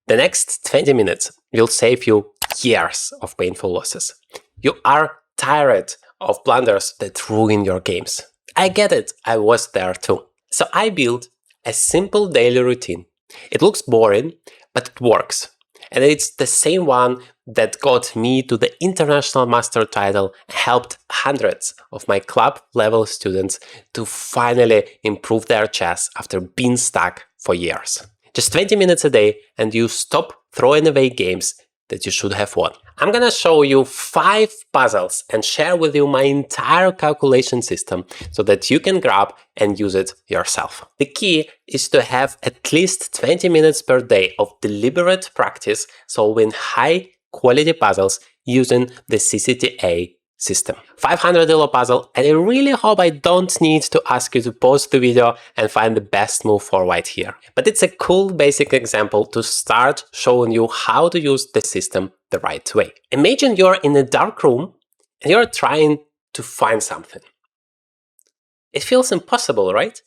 The next 20 minutes will save you years of painful losses. You are tired of blunders that ruin your games. I get it, I was there too. So I built a simple daily routine. It looks boring, but it works. And it's the same one that got me to the International Master title and helped hundreds of my club level students to finally improve their chess after being stuck for years. Just 20 minutes a day and you stop throwing away games that you should have won. I'm gonna show you 5 puzzles and share with you my entire calculation system so that you can grab and use it yourself. The key is to have at least 20 minutes per day of deliberate practice solving high quality puzzles using the CCTA system. 500 elo puzzle, and I really hope I don't need to ask you to pause the video and find the best move for white here. But it's a cool basic example to start showing you how to use the system the right way. Imagine you're in a dark room and you're trying to find something. It feels impossible, right?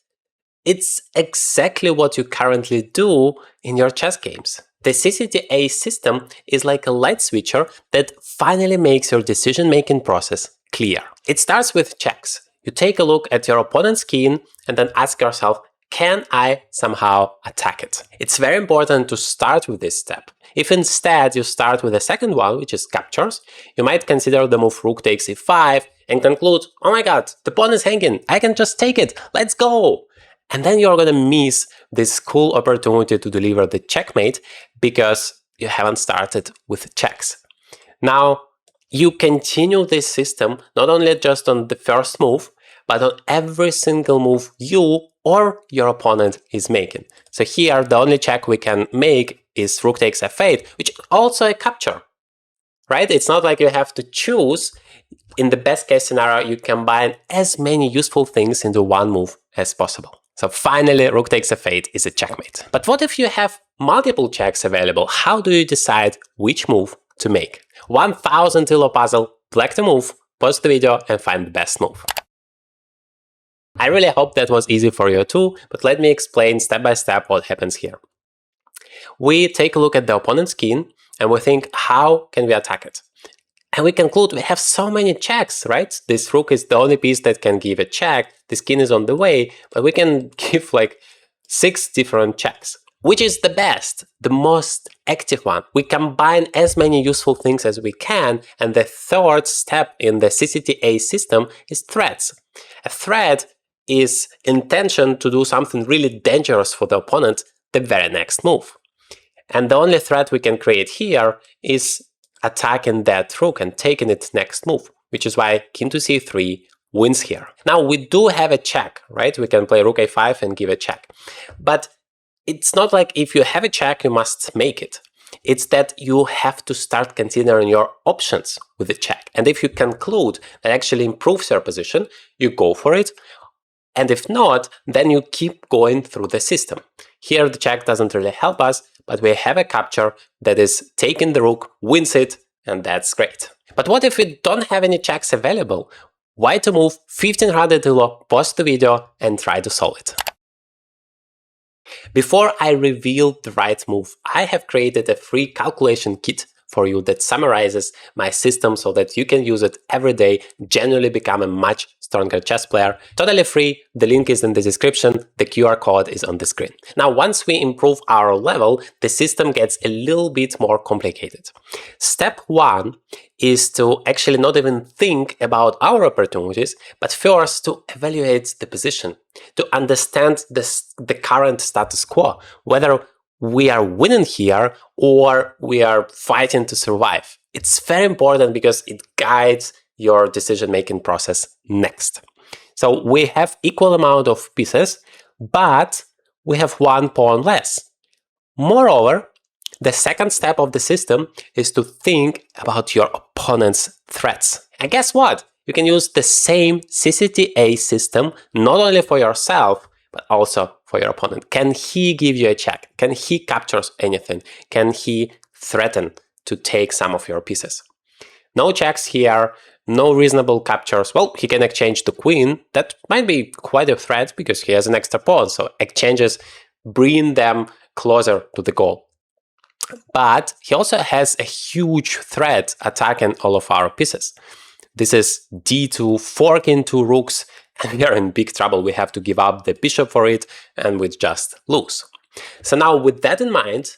It's exactly what you currently do in your chess games. The CCTA system is like a light switcher that finally makes your decision-making process clear. It starts with checks. You take a look at your opponent's king and then ask yourself, can I somehow attack it? It's very important to start with this step. If instead you start with the second one, which is captures, you might consider the move rook takes e5 and conclude, oh my god, the pawn is hanging, I can just take it, let's go! And then you're gonna miss this cool opportunity to deliver the checkmate because you haven't started with checks. Now, you continue this system not only just on the first move, but on every single move you or your opponent is making. So here, the only check we can make is rook takes f8, which is also a capture, right? It's not like you have to choose. In the best case scenario, you combine as many useful things into one move as possible. So finally, rook takes f8 is a checkmate. But what if you have multiple checks available? How do you decide which move to make? 1000 elo puzzle, select a move, pause the video and find the best move. I really hope that was easy for you too, but let me explain step by step what happens here. We take a look at the opponent's king and we think, how can we attack it? And we conclude we have so many checks, right? This rook is the only piece that can give a check, this king is on the way, but we can give like 6 different checks. Which is the best, the most active one? We combine as many useful things as we can, and the third step in the CCTA system is threats. A threat is intention to do something really dangerous for the opponent the very next move. And the only threat we can create here is attacking that rook and taking its next move, which is why king to c3 wins here. Now we do have a check, right? We can play rook a5 and give a check. But it's not like if you have a check, you must make it. It's that you have to start considering your options with the check. And if you conclude that actually improves your position, you go for it. And if not, then you keep going through the system. Here the check doesn't really help us, but we have a capture that is taking the rook, wins it, and that's great. But what if we don't have any checks available? Why to move 1500 elo, pause the video and try to solve it. Before I reveal the right move, I have created a free calculation kit for you that summarizes my system so that you can use it every day, genuinely become a much stronger chess player. Totally free, the link is in the description, the QR code is on the screen. Now, once we improve our level, the system gets a little bit more complicated. Step 1 is to actually not even think about our opportunities, but first to evaluate the position, to understand the current status quo, whether we are winning here or we are fighting to survive. It's very important because it guides your decision-making process next. So we have equal amount of pieces, but we have one pawn less. Moreover, the second step of the system is to think about your opponent's threats. And guess what? You can use the same CCTA system not only for yourself, but also for your opponent. Can he give you a check? Can he capture anything? Can he threaten to take some of your pieces? No checks here, no reasonable captures. Well, he can exchange the queen. That might be quite a threat because he has an extra pawn, so exchanges bring them closer to the goal. But he also has a huge threat attacking all of our pieces. This is d2, forking two rooks, and we are in big trouble. We have to give up the bishop for it, and we just lose. So now, with that in mind,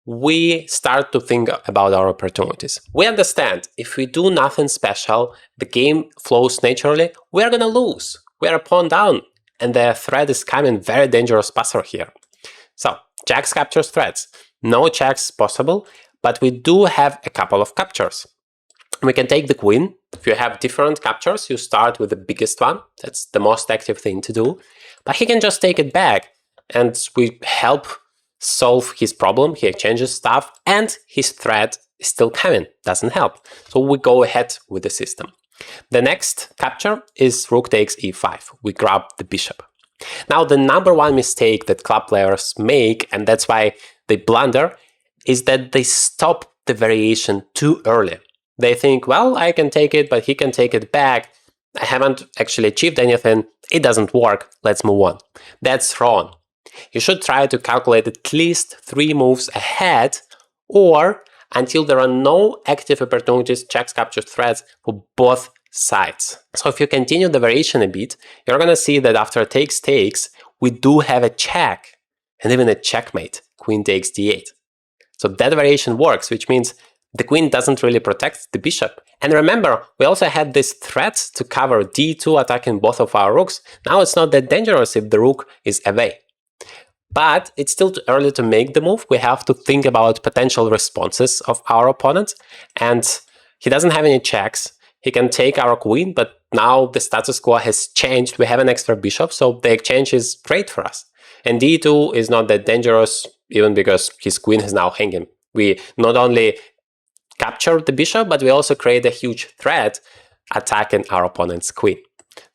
we start to think about our opportunities. We understand if we do nothing special, the game flows naturally, we're gonna lose. We're a pawn down, and the threat is coming, very dangerous passer here. So, jacks captures threats. No checks possible, but we do have a couple of captures. We can take the queen. If you have different captures, you start with the biggest one. That's the most active thing to do. But he can just take it back, and we help solve his problem. He exchanges stuff, and his threat is still coming. Doesn't help. So we go ahead with the system. The next capture is rook takes e5. We grab the bishop. Now, the number one mistake that club players make, and that's why they blunder, is that they stop the variation too early. They think, well, I can take it, but he can take it back. I haven't actually achieved anything. It doesn't work. Let's move on. That's wrong. You should try to calculate at least 3 moves ahead, or until there are no active opportunities, checks, captures, threats for both sides. So if you continue the variation a bit, you're going to see that after takes, we do have a check and even a checkmate. Queen takes d8. So that variation works, which means the queen doesn't really protect the bishop. And remember, we also had this threat to cover d2 attacking both of our rooks. Now it's not that dangerous if the rook is away. But it's still too early to make the move. We have to think about potential responses of our opponent. And he doesn't have any checks. He can take our queen, but now the status quo has changed. We have an extra bishop, so the exchange is great for us. And d2 is not that dangerous, even because his queen is now hanging. We not only capture the bishop, but we also create a huge threat attacking our opponent's queen.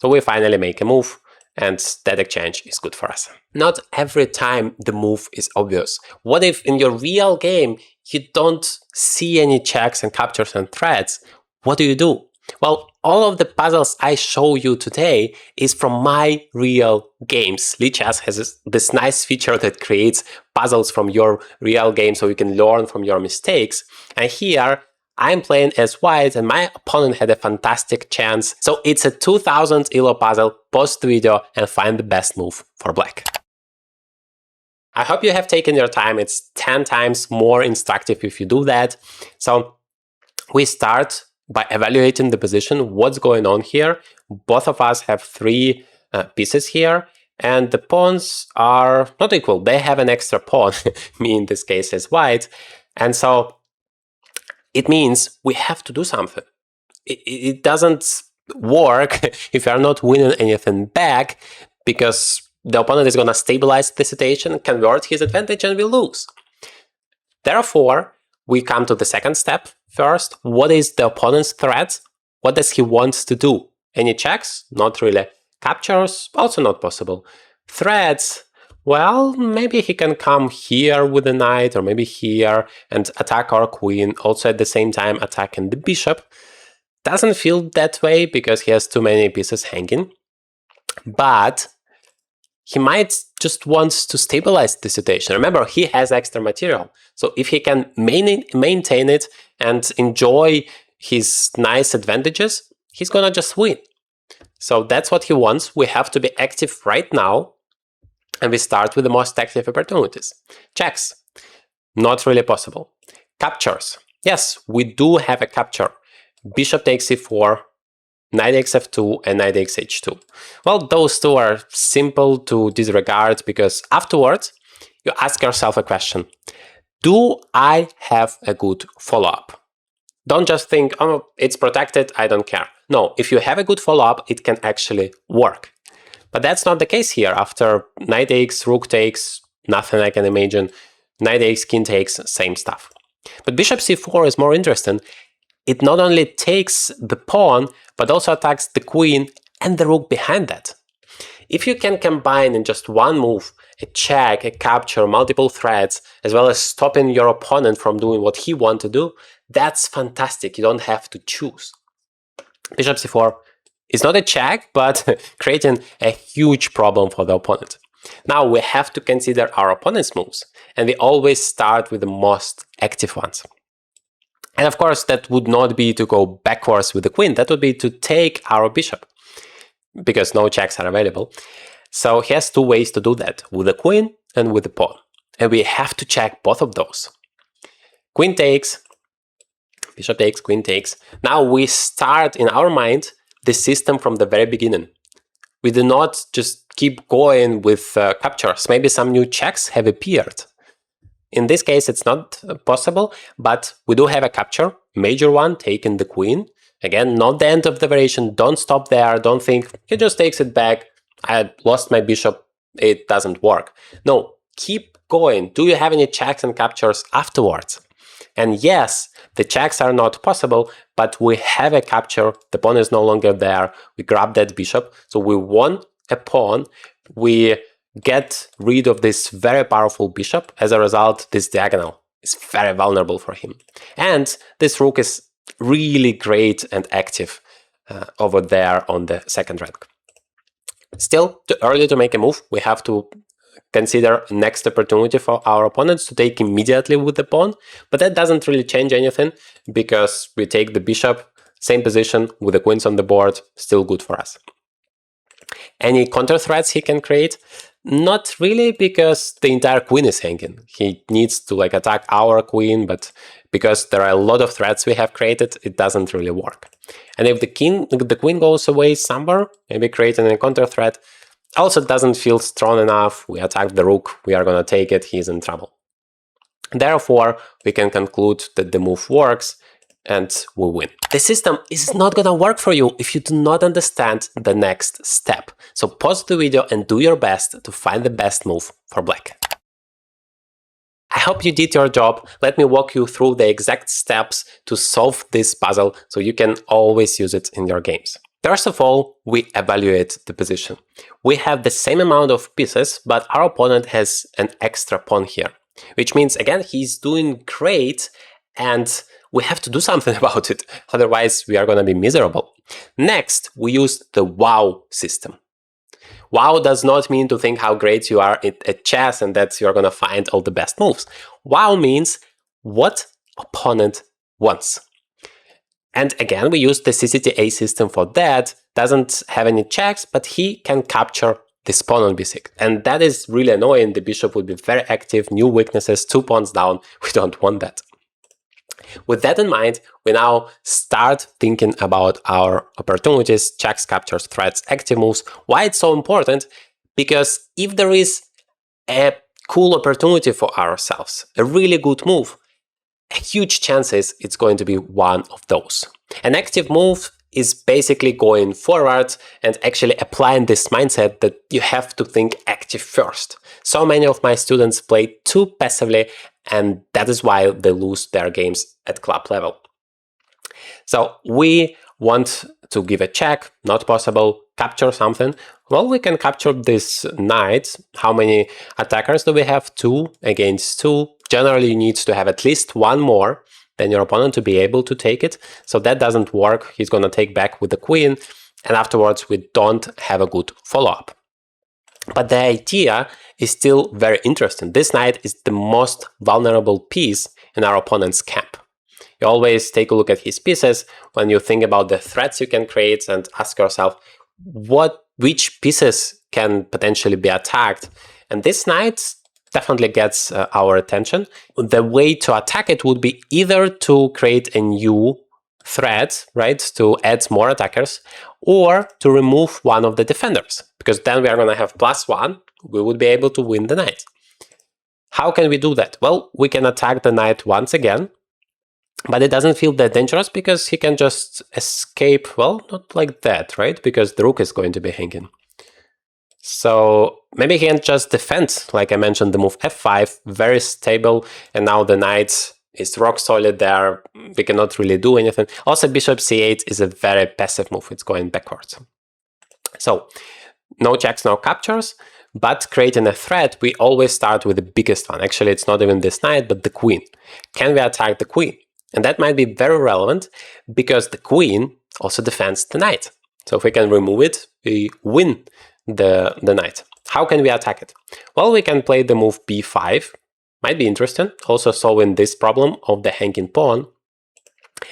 So we finally make a move, and that exchange is good for us. Not every time the move is obvious. What if in your real game you don't see any checks and captures and threats? What do? Well, all of the puzzles I show you today is from my real games. Lichess has this nice feature that creates puzzles from your real game so you can learn from your mistakes. And here, I'm playing as white and my opponent had a fantastic chance. So it's a 2000 ELO puzzle. Pause the video and find the best move for black. I hope you have taken your time. It's 10 times more instructive if you do that. So we start by evaluating the position, what's going on here. Both of us have 3 pieces here, and the pawns are not equal. They have an extra pawn, me in this case as white, and so it means we have to do something. It doesn't work if you are not winning anything back, because the opponent is going to stabilize the situation, convert his advantage, and we lose. Therefore, we come to the second step first. What is the opponent's threat? What does he want to do? Any checks? Not really. Captures? Also not possible. Threats? Well, maybe he can come here with the knight, or maybe here, and attack our queen, also at the same time attacking the bishop. Doesn't feel that way because he has too many pieces hanging. But he might just want to stabilize the situation. Remember, he has extra material. So if he can maintain it and enjoy his nice advantages, he's gonna just win. So that's what he wants. We have to be active right now. And we start with the most active opportunities. Checks. Not really possible. Captures. Yes, we do have a capture. Bishop takes e4. Knight takes f2 and knight takes h2. Well, those two are simple to disregard because afterwards you ask yourself a question. Do I have a good follow-up? Don't just think, oh, it's protected, I don't care. No, if you have a good follow-up, it can actually work. But that's not the case here. After knight takes, rook takes, nothing I can imagine. Knight takes, king takes, same stuff. But bishop c4 is more interesting. It not only takes the pawn, but also attacks the queen and the rook behind that. If you can combine in just one move a check, a capture, multiple threats, as well as stopping your opponent from doing what he wants to do, that's fantastic. You don't have to choose. Bishop c4 is not a check, but creating a huge problem for the opponent. Now we have to consider our opponent's moves, and we always start with the most active ones. And of course, that would not be to go backwards with the queen, that would be to take our bishop, because no checks are available. So he has two ways to do that, with the queen and with the pawn. And we have to check both of those. Queen takes, bishop takes, queen takes. Now we start in our mind the system from the very beginning. We do not just keep going with captures. Maybe some new checks have appeared. In this case, it's not possible, but we do have a capture, major one, taking the queen. Again, not the end of the variation. Don't stop there. Don't think he just takes it back. I lost my bishop. It doesn't work. No, keep going. Do you have any checks and captures afterwards? And yes, the checks are not possible, but we have a capture. The pawn is no longer there. We grab that bishop. So we won a pawn. We get rid of this very powerful bishop. As a result, this diagonal is very vulnerable for him. And this rook is really great and active over there on the second rank. Still, too early to make a move. We have to consider next opportunity for our opponents to take immediately with the pawn, but that doesn't really change anything because we take the bishop, same position with the queens on the board, still good for us. Any counter threats he can create? Not really, because the entire queen is hanging. He needs to attack our queen, but because there are a lot of threats we have created, it doesn't really work. And if the queen goes away somewhere, maybe creating a counter threat, also doesn't feel strong enough. We attack the rook, we are gonna take it, he's in trouble. Therefore, we can conclude that the move works and we win. The system is not gonna work for you if you do not understand the next step. So pause the video and do your best to find the best move for black. I hope you did your job. Let me walk you through the exact steps to solve this puzzle so you can always use it in your games. First of all, we evaluate the position. We have the same amount of pieces, but our opponent has an extra pawn here, which means, again, he's doing great and we have to do something about it. Otherwise, we are going to be miserable. Next, we use the wow system. Wow does not mean to think how great you are at chess and that you're going to find all the best moves. Wow means what opponent wants. And again, we use the CCTA system for that. Doesn't have any checks, but he can capture this pawn on b6. And that is really annoying. The bishop would be very active, new weaknesses, 2 pawns down. We don't want that. With that in mind, we now start thinking about our opportunities, checks, captures, threats, active moves. Why it's so important? Because if there is a cool opportunity for ourselves, a really good move, a huge chances it's going to be one of those. An active move is basically going forward and actually applying this mindset that you have to think active first. So many of my students play too passively, and that is why they lose their games at club level. So we want to give a check, not possible, capture something. Well, we can capture this knight. How many attackers do we have? 2 against 2. Generally, you need to have at least 1 more than your opponent to be able to take it. So that doesn't work. He's going to take back with the queen, and afterwards we don't have a good follow-up. But the idea is still very interesting. This knight is the most vulnerable piece in our opponent's camp. You always take a look at his pieces when you think about the threats you can create and ask yourself which pieces can potentially be attacked. And this knight definitely gets our attention. The way to attack it would be either to create a new threat, right, to add more attackers, or to remove one of the defenders, because then we are going to have +1. We would be able to win the knight. How can we do that? Well, we can attack the knight once again, but it doesn't feel that dangerous because he can just escape. Well, not like that, right? Because the rook is going to be hanging. So maybe he can just defend, like I mentioned, the move f5, very stable, and now the knight is rock solid there. We cannot really do anything. Also, bishop c8 is a very passive move. It's going backwards. So no checks, no captures, but creating a threat, we always start with the biggest one. Actually, it's not even this knight, but the queen. Can we attack the queen? And that might be very relevant because the queen also defends the knight. So if we can remove it, we win the knight. How can we attack it? Well, we can play the move b5. Might be interesting. Also solving this problem of the hanging pawn.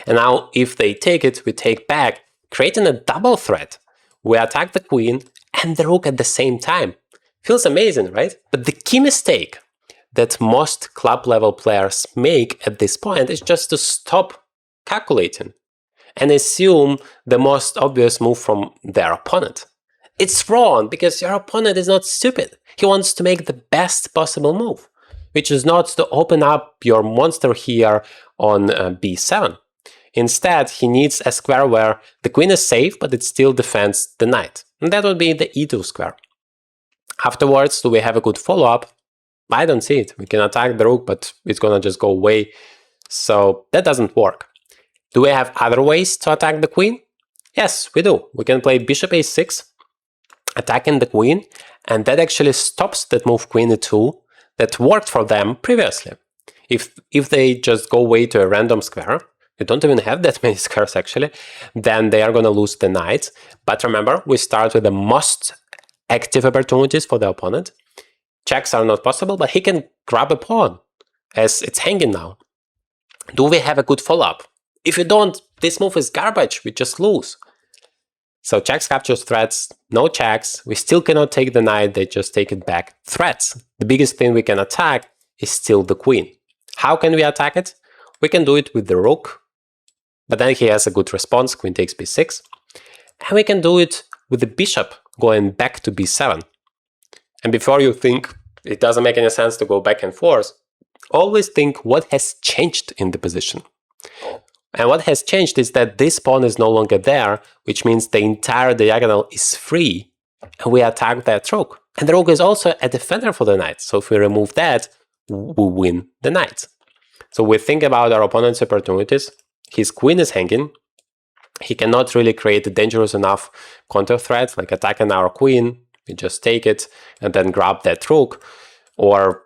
And now if they take it, we take back, creating a double threat. We attack the queen and the rook at the same time. Feels amazing, right? But the key mistake that most club level players make at this point is just to stop calculating and assume the most obvious move from their opponent. It's wrong, because your opponent is not stupid. He wants to make the best possible move, which is not to open up your monster here on b7. Instead, he needs a square where the queen is safe, but it still defends the knight. And that would be the e2 square. Afterwards, do we have a good follow-up? I don't see it. We can attack the rook, but it's gonna just go away. So that doesn't work. Do we have other ways to attack the queen? Yes, we do. We can play bishop a6, attacking the queen, and that actually stops that move queen e2 that worked for them previously. If they just go away to a random square, you don't even have that many squares actually, then they are going to lose the knight. But remember, we start with the most active opportunities for the opponent. Checks are not possible, but he can grab a pawn as it's hanging now. Do we have a good follow-up? If you don't, this move is garbage, we just lose. So checks captures threats, no checks, we still cannot take the knight, they just take it back. Threats. The biggest thing we can attack is still the queen. How can we attack it? We can do it with the rook, but then he has a good response, queen takes b6. And we can do it with the bishop going back to b7. And before you think it doesn't make any sense to go back and forth, always think what has changed in the position. And what has changed is that this pawn is no longer there, which means the entire diagonal is free, and we attack that rook. And the rook is also a defender for the knight, so if we remove that, we win the knight. So we think about our opponent's opportunities. His queen is hanging. He cannot really create a dangerous enough counter threat, like attacking our queen. We just take it and then grab that rook, or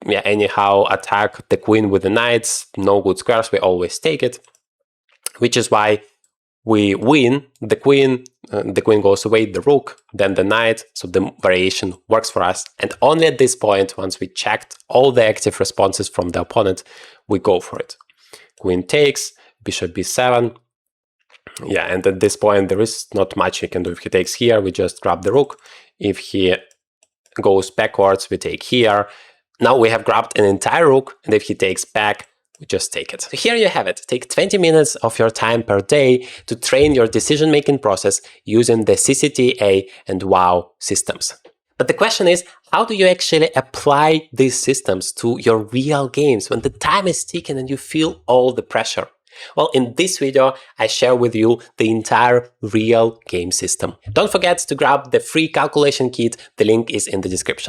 anyhow attack the queen with the knights. No good squares, we always take it. Which is why we win the queen goes away, the rook, then the knight, so the variation works for us. And only at this point, once we checked all the active responses from the opponent, we go for it. Queen takes, bishop b7. Yeah, and at this point, there is not much he can do. If he takes here, we just grab the rook. If he goes backwards, we take here. Now we have grabbed an entire rook, and if he takes back, we just take it. So here you have it. Take 20 minutes of your time per day to train your decision-making process using the CCTA and WOW systems. But the question is, how do you actually apply these systems to your real games when the time is ticking and you feel all the pressure? Well, in this video, I share with you the entire real game system. Don't forget to grab the free calculation kit. The link is in the description.